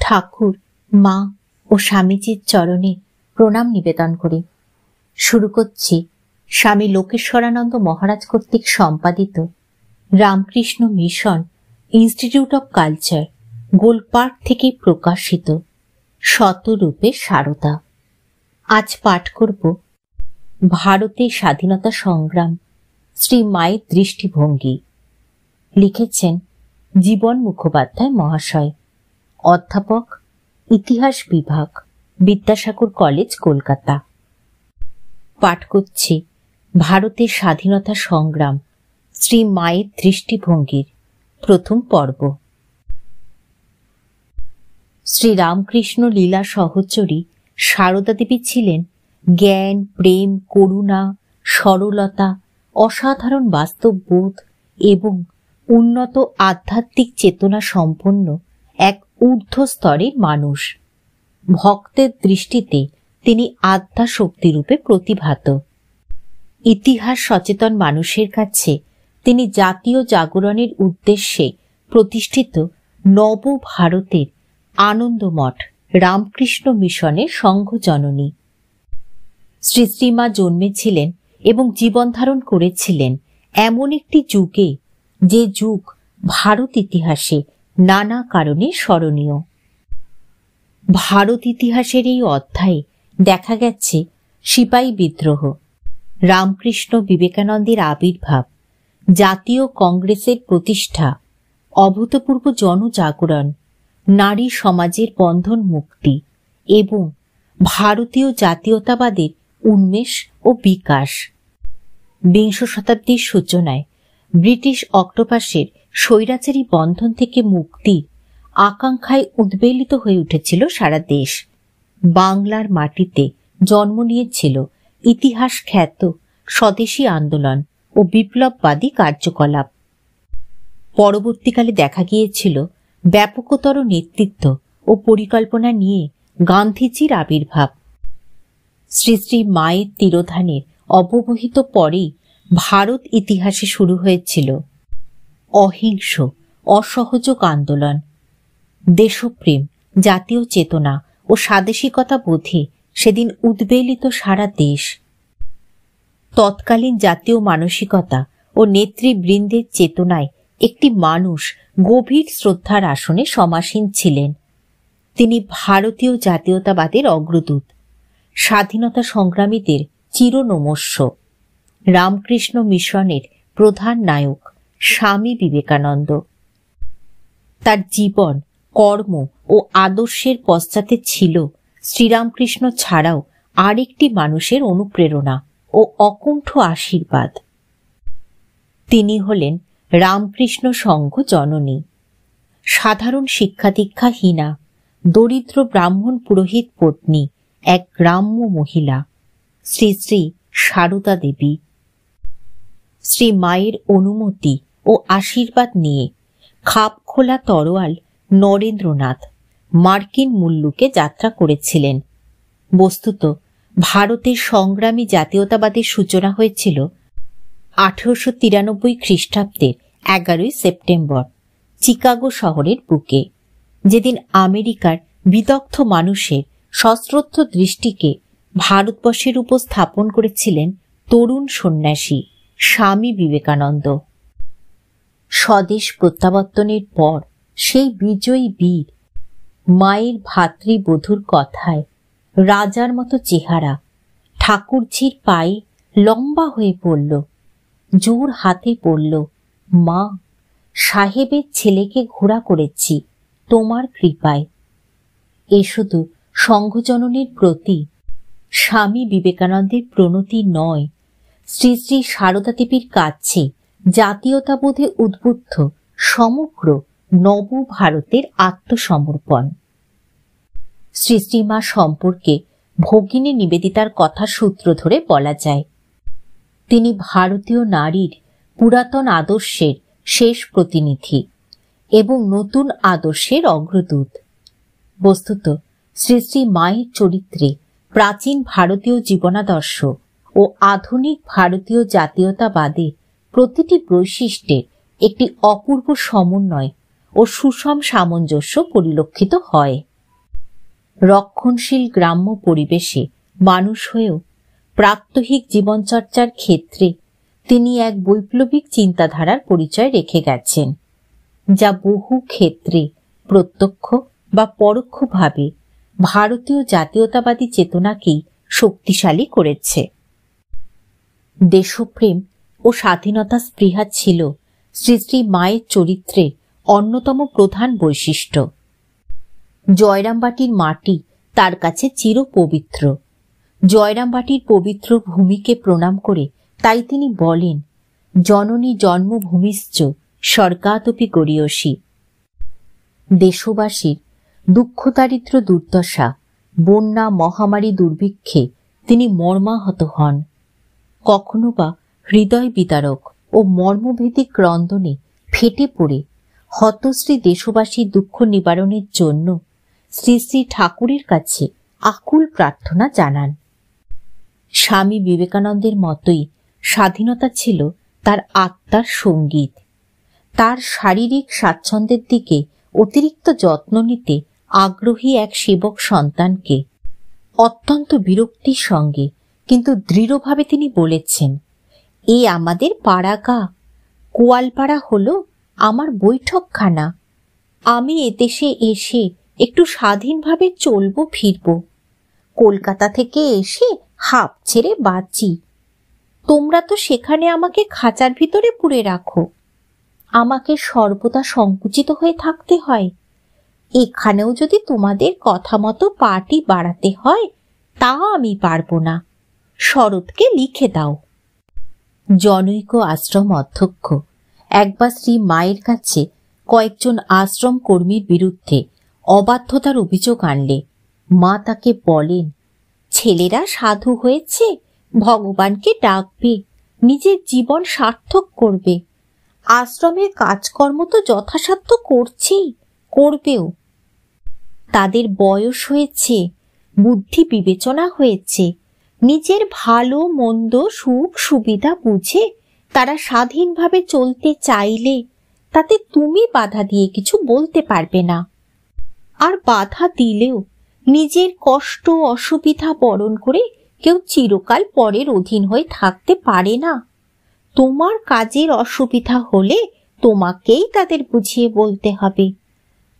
ঠাকুর, মা ও স্বামীজির চরণে প্রণাম নিবেদন করি। শুরু করছি স্বামী লোকেশ্বরানন্দ মহারাজ কর্তৃক সম্পাদিত Ramakrishna mission institute of culture, Golpark থেকে প্রকাশিত শতরূপে সারদা। আজ পাঠ করব ভারতের স্বাধীনতা সংগ্রাম, শ্রী মায়ের দৃষ্টিভঙ্গি। লিখেছেন জীবন মুখোপাধ্যায় মহাশয়, অধ্যাপক, ইতিহাস বিভাগ, বিদ্যাসাগর কলেজ, কলকাতা। পাঠ করছি ভারতের স্বাধীনতা সংগ্রাম, শ্রী মায়ের দৃষ্টিভঙ্গির প্রথম পর্ব। শ্রী রামকৃষ্ণ লীলা সহচরী সারদা দেবী ছিলেন জ্ঞান, প্রেম, করুণা, সরলতা, অসাধারণ বাস্তববোধ এবং উন্নত আধ্যাত্মিক চেতনা সম্পন্ন এক ঊর্ধ্ব স্তরের মানুষ। ভক্তের দৃষ্টিতে তিনি আদ্যাশক্তিরূপে প্রতিভাত। ইতিহাস সচেতন মানুষের কাছে তিনি জাতীয় জাগরণের উদ্দেশ্যে প্রতিষ্ঠিত নব ভারতের আনন্দমঠ রামকৃষ্ণ মিশনের সংঘজননী। শ্রী শ্রীমা জন্মেছিলেন এবং জীবন ধারণ করেছিলেন এমন একটি যুগে, যে যুগ ভারত ইতিহাসে নানা কারণে স্মরণীয়। ভারত ইতিহাসের এই অধ্যায়ে দেখা গেছে সিপাহী বিদ্রোহ, রামকৃষ্ণ বিবেকানন্দের আবির্ভাব, জাতীয় কংগ্রেসের প্রতিষ্ঠা, অভূতপূর্ব জনজাগরণ, নারী সমাজের বন্ধন মুক্তি এবং ভারতীয় জাতীয়তাবাদের উন্মেষ ও বিকাশ। বিংশ শতাব্দীর সূচনায় ব্রিটিশ অক্টোপাসের স্বৈরাচারী বন্ধন থেকে মুক্তির আকাঙ্ক্ষায় উদ্বেলিত হয়ে উঠেছিল সারা দেশ। বাংলার মাটিতে জন্ম নিয়েছিল ইতিহাস খ্যাত স্বদেশী আন্দোলন ও বিপ্লববাদী কার্যকলাপ। পরবর্তীকালে দেখা গিয়েছিল ব্যাপকতর নেতৃত্ব ও পরিকল্পনা নিয়ে গান্ধীজির আবির্ভাব। শ্রী শ্রী মায়ের তিরোধানের অব্যবহিত পরেই ভারত ইতিহাসে শুরু হয়েছিল অহিংস অসহযোগ আন্দোলন। দেশপ্রেম, জাতীয় চেতনা ও স্বাদেশিকতা বোধে সেদিন উদ্বেলিত সারা দেশ। তৎকালীন জাতীয় মানসিকতা ও নেতৃবৃন্দের চেতনায় একটি মানুষ গভীর শ্রদ্ধার আসনে সমাসীন ছিলেন। তিনি ভারতীয় জাতীয়তাবাদের অগ্রদূত, স্বাধীনতা সংগ্রামীদের চিরনমস্য, রামকৃষ্ণ মিশনের প্রধান নায়ক স্বামী বিবেকানন্দ। তার জীবন, কর্ম ও আদর্শের পশ্চাতে ছিল শ্রীরামকৃষ্ণ ছাড়াও আরেকটি মানুষের অনুপ্রেরণা ও অকুণ্ঠ আশীর্বাদ। তিনি হলেন রামকৃষ্ণ সংঘ জননী। সাধারণ শিক্ষা দীক্ষাহীনা, দরিদ্র ব্রাহ্মণ পুরোহিত পত্নী এক গ্রাম্য মহিলা, শ্রী শ্রী সারদা দেবী। শ্রী মায়ের অনুমতি ও আশীর্বাদ নিয়ে খাপ খোলা তরোয়াল নরেন্দ্রনাথ মার্কিন মুল্লুকে যাত্রা করেছিলেন। বস্তুত ভারতের সংগ্রামী জাতীয়তাবাদের সূচনা হয়েছিল 1893 খ্রিস্টাব্দের 11 সেপ্টেম্বর চিকাগো শহরের বুকে, যেদিন আমেরিকার বিদগ্ধ মানুষের সশ্রদ্ধ দৃষ্টিকে ভারতবর্ষের উপর স্থাপন করেছিলেন তরুণ সন্ন্যাসী স্বামী বিবেকানন্দ। স্বদেশ প্রত্যাবর্তনের পর সেই বিজয়ী বীর মায়ের ভাতৃবধূর কথায় রাজার মতো চেহারা ঠাকুরঝির পায়ে লম্বা হয়ে পড়ল, জোর হাতে পড়ল, মা, সাহেবের ছেলেকে ঘোড়া করেছি তোমার কৃপায়। এ শুধু সংঘজননীর প্রতি স্বামী বিবেকানন্দের প্রণতি নয়, শ্রী শ্রী সারদা দেবীর কাছে জাতীয়তাবোধে উদ্বুদ্ধ সমগ্র নব ভারতের আত্মসমর্পণ। শ্রী শ্রীমা সম্পর্কে ভগিনী নিবেদিতার কথা সূত্র ধরে বলা যায়, তিনি ভারতীয় নারীর পুরাতন আদর্শের শেষ প্রতিনিধি এবং নতুন আদর্শের অগ্রদূত। বস্তুত শ্রী শ্রী মায়ের চরিত্রে প্রাচীন ভারতীয় জীবনাদর্শ ও আধুনিক ভারতীয় জাতীয়তাবাদের প্রতিটি বৈশিষ্ট্যের একটি অপূর্ব সমন্বয় ও সুষম সামঞ্জস্য পরিলক্ষিত হয়। রক্ষণশীল গ্রাম্য পরিবেশে মানুষ হয়েও প্রাত্যহিক জীবনচর্চার ক্ষেত্রে তিনি এক বৈপ্লবিক চিন্তাধারার পরিচয় রেখে গেছেন, যা বহু ক্ষেত্রে প্রত্যক্ষ বা পরোক্ষভাবে ভারতীয় জাতীয়তাবাদী চেতনাকেই শক্তিশালী করেছে। দেশপ্রেম ও স্বাধীনতা স্পৃহা ছিল শ্রী শ্রী মায়ের চরিত্রে অন্যতম প্রধান বৈশিষ্ট্য। জয়রামবাটির মাটি তার কাছে চিরপবিত্র। জয়রামবাটির পবিত্র ভূমিকে প্রণাম করে তাই তিনি বলেন, জননী জন্মভূমিশ্চ স্বর্গাদপি গরীয়সী। দেশবাসীর দুঃখ দারিদ্র দুর্দশা, বন্যা মহামারী দুর্ভিক্ষে তিনি মর্মাহত হন। কখনো বা হৃদয় বিদারক ও মর্মভেদী ক্রন্দনে ফেটে পড়ে হতশ্রী দেশবাসীর দুঃখ নিবারণের জন্য শ্রী শ্রী ঠাকুরের কাছে আকুল প্রার্থনা জানান। স্বামী বিবেকানন্দের মতোই স্বাধীনতা ছিল তার আত্মার সঙ্গীত। তার শারীরিক স্বাচ্ছন্দ্যের দিকে অতিরিক্ত যত্ন নিতে আগ্রহী এক সেবক সন্তানকে অত্যন্ত বিরক্তির সঙ্গে কিন্তু দৃঢ়ভাবে তিনি বলেছেন, এ আমাদের পাড়াগা, কোয়ালপাড়া হলো আমার বৈঠকখানা। আমি এদেশে এসে একটু স্বাধীনভাবে চলবো ফিরবো। কলকাতা থেকে এসে হাঁপ ছেড়ে বাঁচি। তোমরা তো সেখানে আমাকে খাঁচার ভিতরে পুরে রাখো। আমাকে সর্বদা সংকুচিত হয়ে থাকতে হয়। এখানেও যদি তোমাদের কথা মতো পাটি বাড়াতে হয় তা আমি পারবো না। শরৎকে লিখে দাও। জনৈক আশ্রম অধ্যক্ষ একবার শ্রী মায়ের কাছে কয়েকজন আশ্রম কর্মীর বিরুদ্ধে অবাধ্যতার অভিযোগ আনলে মা তাকে বলেন, ছেলেরা সাধু হয়েছে, ভগবানকে ডাকবে, নিজের জীবন সার্থক করবে। আশ্রমের কাজকর্ম তো যথাসাধ্য করছেই, করবেও। তাদের বয়স হয়েছে, বুদ্ধি বিবেচনা হয়েছে, নিজের ভালো মন্দ সুখ সুবিধা বুঝে তারা স্বাধীনভাবে চলতে চাইলে তাতে তুমি বাধা দিয়ে কিছু বলতে পারবে না। আর বাধা দিলেও নিজের কষ্ট অসুবিধা বরণ করে কেউ চিরকাল পরের অধীন হয়ে থাকতে পারে না। তোমার কাজের অসুবিধা হলে তোমাকেই তাদের বুঝিয়ে বলতে হবে।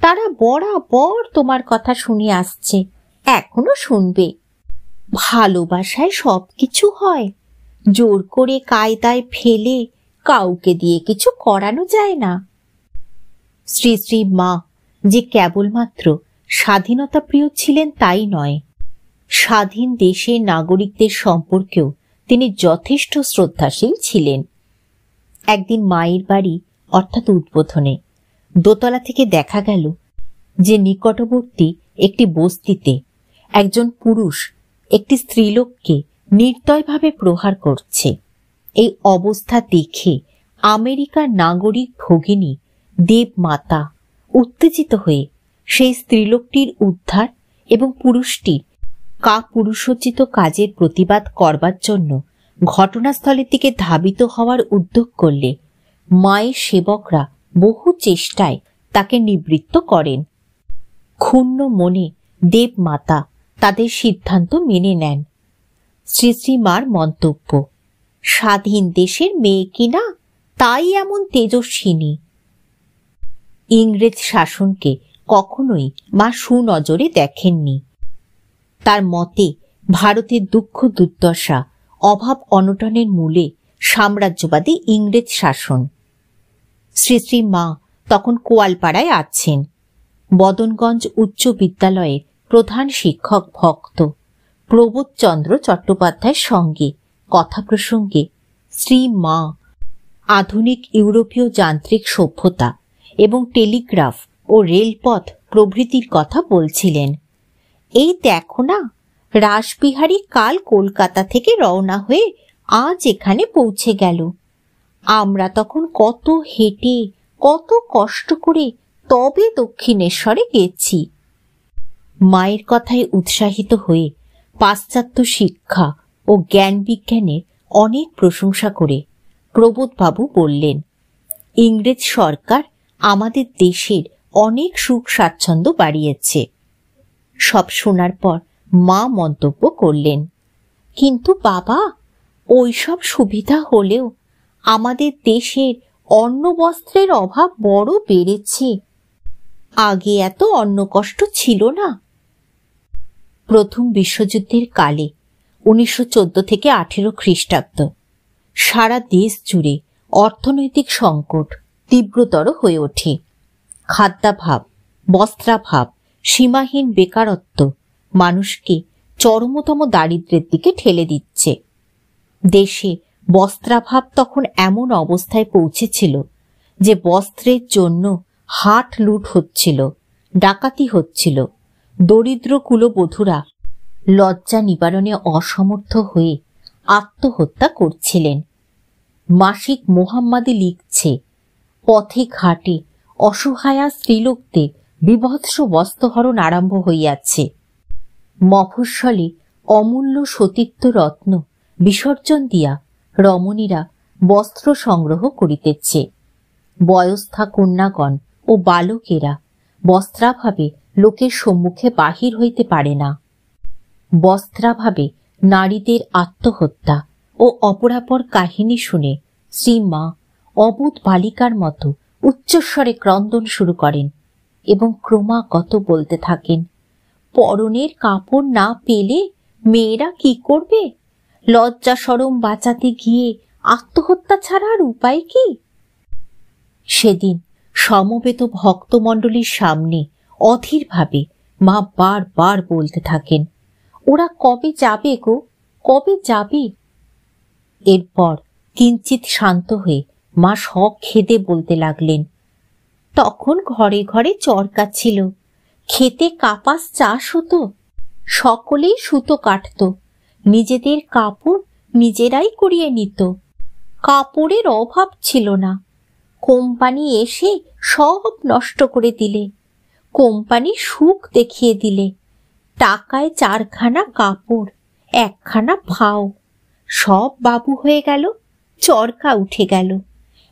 তারা বরাবর তোমার কথা শুনে আসছে, এখনো শুনবে। ভালোবাসায় সবকিছু হয়, জোর করে কায়দায় ফেলে কাউকে দিয়ে কিছু করানো যায় না। শ্রী শ্রী মা যে কেবলমাত্র স্বাধীনতা প্রিয় ছিলেন তাই নয়, স্বাধীন দেশের নাগরিকদের সম্পর্কেও তিনি যথেষ্ট শ্রদ্ধাশীল ছিলেন। একদিন মায়ের বাড়ি অর্থাৎ উদ্বোধনে দোতলা থেকে দেখা গেল যে নিকটবর্তী একটি বস্তিতে একজন পুরুষ একটি স্ত্রীলোককে নির্দয়ভাবে প্রহার করছে। এই অবস্থা দেখে আমেরিকার নাগরিক ভগিনী দেবমাতা উত্তেজিত হয়ে সেই স্ত্রীলোকটির উদ্ধার এবং পুরুষটির কাপুরুষোচিত কাজের প্রতিবাদ করবার জন্য ঘটনাস্থলের দিকে ধাবিত হওয়ার উদ্যোগ করলে মায়ের সেবকরা বহু চেষ্টায় তাকে নিবৃত্ত করেন। ক্ষুণ্ণ মনে দেবমাতা তাদের সিদ্ধান্ত মেনে নেন। শ্রী শ্রী মার মন্তব্য, স্বাধীন দেশের মেয়ে কিনা তাই এমন তেজস্বিনী। ইংরেজ শাসনকে কখনোই মা সুনজরে দেখেননি। তার মতে ভারতের দুঃখ দুর্দশা অভাব অনটনের মূলে সাম্রাজ্যবাদী ইংরেজ শাসন। শ্রী শ্রী মা তখন কোয়ালপাড়ায় আছেন। বদনগঞ্জ উচ্চ বিদ্যালয়ের প্রধান শিক্ষক ভক্ত প্রবোধচন্দ্র চট্টোপাধ্যায়ের সঙ্গে কথা প্রসঙ্গে শ্রী মা আধুনিক ইউরোপীয় যান্ত্রিক সভ্যতা এবং টেলিগ্রাফ ও রেলপথ প্রভৃতির কথা বলছিলেন। এই দেখো না, রাসবিহারী কাল কলকাতা থেকে রওনা হয়ে আজ এখানে পৌঁছে গেল। আমরা তখন কত হেঁটে কত কষ্ট করে তবে দক্ষিণেশ্বরে গেছি। মায়ের কথায় উৎসাহিত হয়ে পাশ্চাত্য শিক্ষা ও জ্ঞান বিজ্ঞানের অনেক প্রশংসা করে প্রবোধবাবু বললেন, ইংরেজ সরকার আমাদের দেশের অনেক সুখ স্বাচ্ছন্দ্য বাড়িয়েছে। সব শোনার পর মা মন্তব্য করলেন, কিন্তু বাবা, ওইসব সুবিধা হলেও আমাদের দেশের অন্ন বস্ত্রের অভাব বড় বেড়েছে। আগে এত অন্ন কষ্ট ছিল না। প্রথম বিশ্বযুদ্ধের কালে 1914 থেকে 18 খ্রিস্টাব্দ সারা দেশ জুড়ে অর্থনৈতিক সংকট তীব্রতর হয়ে ওঠে। খাদ্যাভাব, বস্ত্রাভাব, সীমাহীন বেকারত্ব মানুষকে চরমতম দারিদ্র্যের দিকে ঠেলে দিচ্ছে। দেশে বস্ত্রাভাব তখন এমন অবস্থায় পৌঁছেছিল যে বস্ত্রের জন্য হাট লুট হচ্ছিল, ডাকাতি হচ্ছিল। দরিদ্র কুলবধূরা লজ্জা নিবারণে অসমর্থ হয়ে আত্মহত্যা করছিলেন। মাসিক মোহাম্মদী লিখছে, পথে ঘাটে অসহায়া স্ত্রীলোকদের বিভৎস বস্ত্রহরণ আরম্ভ হইয়াছে। মফস্বলে অমূল্য সতীত্ব রত্ন বিসর্জন দিয়া রমণীরা বস্ত্র সংগ্রহ করিতেছে। বয়স্থা কন্যাগণ ও বালকেরা বস্ত্রাভাবে লোকের সম্মুখে বাহির হইতে পারে না। বস্ত্রাভাবে নারীদের আত্মহত্যা ও অপরাপর কাহিনী শুনে শ্রীমা অবুধ বালিকার মতো উচ্চস্বরে ক্রন্দন শুরু করেন এবং ক্রমাগত বলতে থাকেন, পরনের কাপড় না পেলে মেয়েরা কি করবে? লজ্জা শরম বাঁচাতে গিয়ে আত্মহত্যা ছাড়া আর উপায় কি? সেদিন সমবেত ভক্তমণ্ডলীর সামনে অধীরভাবে মা বারবার বলতে থাকেন, ওরা কবে যাবে গো, কবে যাবে? এরপর কিঞ্চিত শান্ত হয়ে মা সখেদে বলতে লাগলেন, তখন ঘরে ঘরে চরকা ছিল, খেতে কাপাস চাষ হতো, সকলেই সুতো কাটত, নিজেদের কাপড় নিজেরাই করিয়ে নিত, কাপড়ের অভাব ছিল না। কোম্পানি এসে সব নষ্ট করে দিলে, কোম্পানি সুখ দেখিয়ে দিলে, টাকায় 4খানা কাপড়, 1খানা ফাও, সব বাবু হয়ে গেল, চরকা উঠে গেল,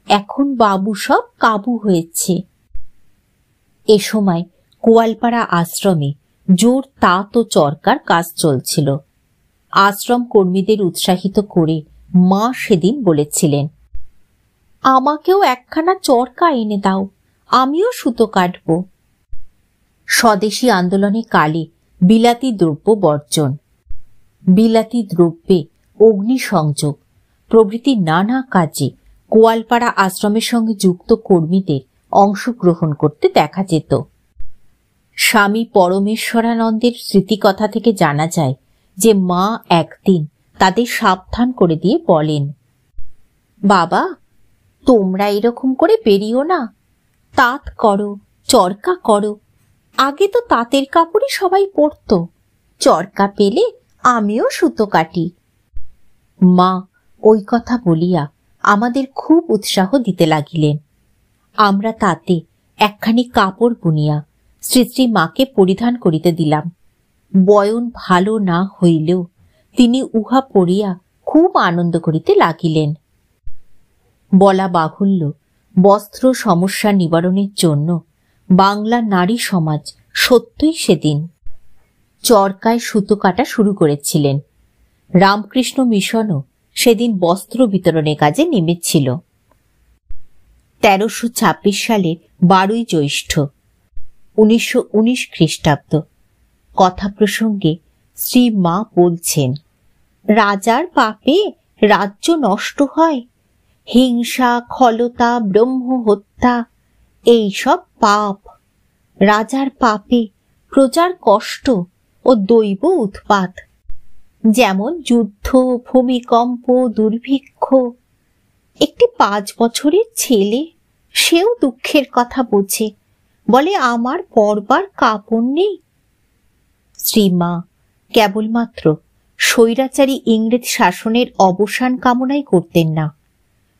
এখন বাবু সব কাবু হয়েছে। এ সময় গোয়ালপাড়া আশ্রমে জোর তাঁত ও চরকার কাজ চলছিল। আশ্রম কর্মীদের উৎসাহিত করে মা সেদিন বলেছিলেন, আমাকেও 1খানা চরকা এনে দাও, আমিও সুতো কাটব। স্বদেশী আন্দোলনে কালে বিলাতি দ্রব্য বর্জন, বিলাতি দ্রব্যে অগ্নিসংযোগ প্রভৃতি নানা কাজে গোয়ালপাড়া আশ্রমের সঙ্গে যুক্ত কর্মীদের অংশগ্রহণ করতে দেখা যেত। স্বামী পরমেশ্বরানন্দের স্মৃতিকথা থেকে জানা যায় যে মা একদিন তাদের সাবধান করে দিয়ে বলেন, বাবা, তোমরা এরকম করে বেরিও না, তাঁত করো, চরকা করো। আগে তো তাঁতের কাপড়ই সবাই পরত, চরকা পেলে আমিও সুতো কাটি। মা ওই কথা বলিয়া আমাদের খুব উৎসাহ দিতে লাগিলেন। আমরা তাতে একখানি কাপড় বুনিয়া শ্রী শ্রী মাকে পরিধান করিতে দিলাম। বয়ন ভালো না হইলেও তিনি উহা পরিয়া খুব আনন্দ করিতে লাগিলেন। বলা বাহুল্য, বস্ত্র সমস্যা নিবারণের জন্য বাংলা নারী সমাজ সত্যই সেদিন চরকায় সুতো কাটা শুরু করেছিলেন। রামকৃষ্ণ মিশনও সেদিন বস্ত্র বিতরণের কাজে নেমেছিল। 1326 সালের 12 জ্যৈষ্ঠ 1919 খ্রিস্টাব্দ কথা প্রসঙ্গে শ্রী মা বলছেন, রাজার পাপে রাজ্য নষ্ট হয়, হিংসা, খলতা, ব্রহ্ম হত্যা এইসব পাপ। রাজার পাপে প্রজার কষ্ট ও দৈব উৎপাত, যেমন যুদ্ধ, ভূমিকম্প, দুর্ভিক্ষ। একটি 5 বছরের ছেলে, সেও দুঃখের কথা বোঝে, বলে আমার পরবার কাপড় নেই। শ্রীমা কেবলমাত্র স্বৈরাচারী ইংরেজ শাসনের অবসান কামনাই করতেন না,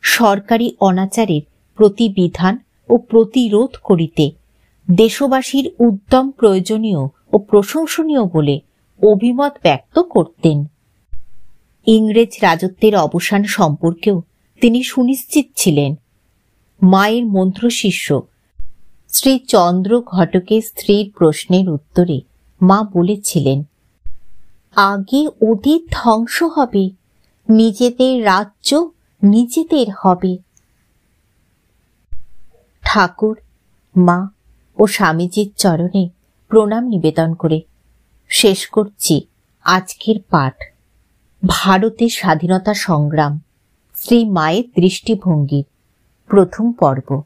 সরকারি অনাচারের প্রতিবিধান ও প্রতিরোধ করিতে দেশবাসীর উদ্যম প্রয়োজনীয় ও প্রশংসনীয় বলে অভিমত ব্যক্ত করতেন। ইংরেজ রাজত্বের অবসান সম্পর্কেও তিনি সুনিশ্চিত ছিলেন। মায়ের মন্ত্রশিষ্য শ্রী চন্দ্র ঘটকের স্ত্রীর প্রশ্নের উত্তরে মা বলেছিলেন, আগে ওদের ধ্বংস হবে, নিজেদের রাজ্য নিজেদের হবে। ঠাকুর, মা ও স্বামীজির চরণে প্রণাম নিবেদন করে শেষ করছি আজকের পাঠ। ভারতের স্বাধীনতা সংগ্রাম, শ্রী মায়ের দৃষ্টিভঙ্গির প্রথম পর্ব।